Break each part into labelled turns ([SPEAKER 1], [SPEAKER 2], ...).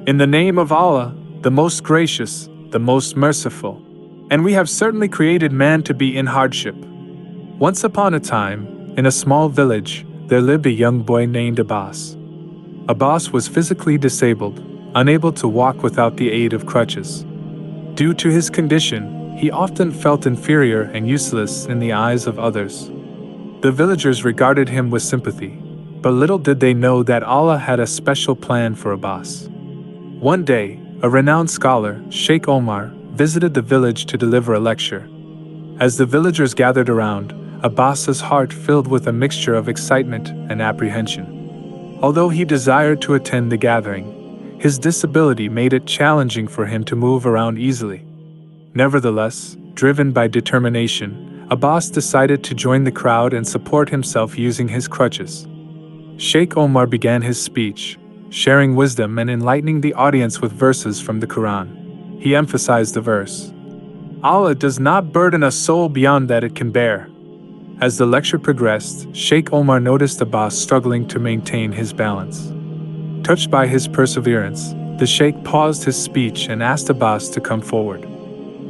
[SPEAKER 1] In the name of Allah, the most gracious, the most merciful. And we have certainly created man to be in hardship. Once upon a time, in a small village, there lived a young boy named Abbas. Abbas was physically disabled, unable to walk without the aid of crutches. Due to his condition, he often felt inferior and useless in the eyes of others. The villagers regarded him with sympathy, but little did they know that Allah had a special plan for Abbas. One day, a renowned scholar, Sheikh Omar, visited the village to deliver a lecture. As the villagers gathered around, Abbas's heart filled with a mixture of excitement and apprehension. Although he desired to attend the gathering, his disability made it challenging for him to move around easily. Nevertheless, driven by determination, Abbas decided to join the crowd and support himself using his crutches. Sheikh Omar began his speech, sharing wisdom and enlightening the audience with verses from the Quran. He emphasized the verse, "Allah does not burden a soul beyond that it can bear." As the lecture progressed, Sheikh Omar noticed Abbas struggling to maintain his balance. Touched by his perseverance, the Sheikh paused his speech and asked Abbas to come forward.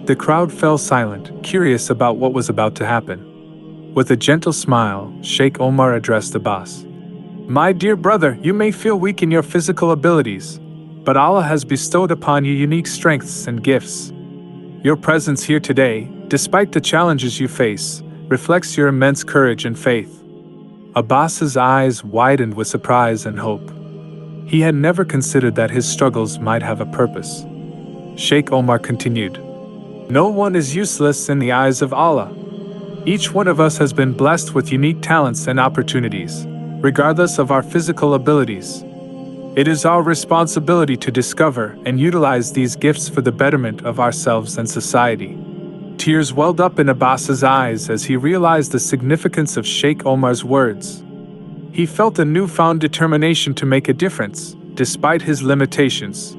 [SPEAKER 1] The crowd fell silent, curious about what was about to happen. With a gentle smile, Sheikh Omar addressed Abbas. "My dear brother, you may feel weak in your physical abilities, but Allah has bestowed upon you unique strengths and gifts. Your presence here today, despite the challenges you face, reflects your immense courage and faith." Abbas's eyes widened with surprise and hope. He had never considered that his struggles might have a purpose. Sheikh Omar continued, "No one is useless in the eyes of Allah. Each one of us has been blessed with unique talents and opportunities, regardless of our physical abilities. It is our responsibility to discover and utilize these gifts for the betterment of ourselves and society." Tears welled up in Abbas's eyes as he realized the significance of Sheikh Omar's words. He felt a newfound determination to make a difference, despite his limitations.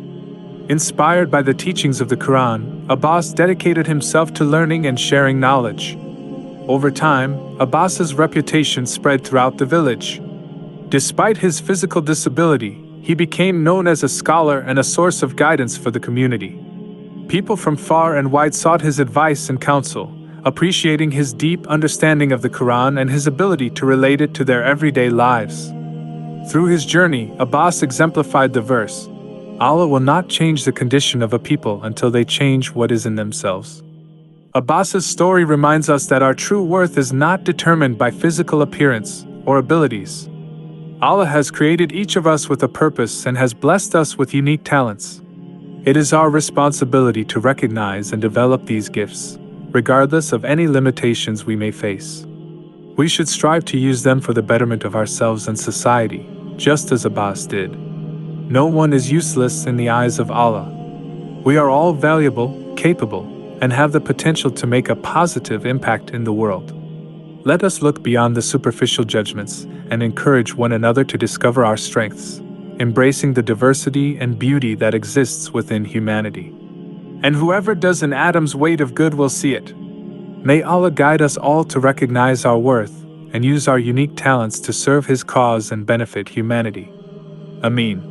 [SPEAKER 1] Inspired by the teachings of the Quran, Abbas dedicated himself to learning and sharing knowledge. Over time, Abbas's reputation spread throughout the village. Despite his physical disability, he became known as a scholar and a source of guidance for the community. People from far and wide sought his advice and counsel, appreciating his deep understanding of the Quran and his ability to relate it to their everyday lives. Through his journey, Abbas exemplified the verse, "Allah will not change the condition of a people until they change what is in themselves." Abbas's story reminds us that our true worth is not determined by physical appearance or abilities. Allah has created each of us with a purpose and has blessed us with unique talents. It is our responsibility to recognize and develop these gifts, regardless of any limitations we may face. We should strive to use them for the betterment of ourselves and society, just as Abbas did. No one is useless in the eyes of Allah. We are all valuable, capable, and have the potential to make a positive impact in the world. Let us look beyond the superficial judgments and encourage one another to discover our strengths, embracing the diversity and beauty that exists within humanity. And whoever does an atom's weight of good will see it. May Allah guide us all to recognize our worth and use our unique talents to serve His cause and benefit humanity. Ameen.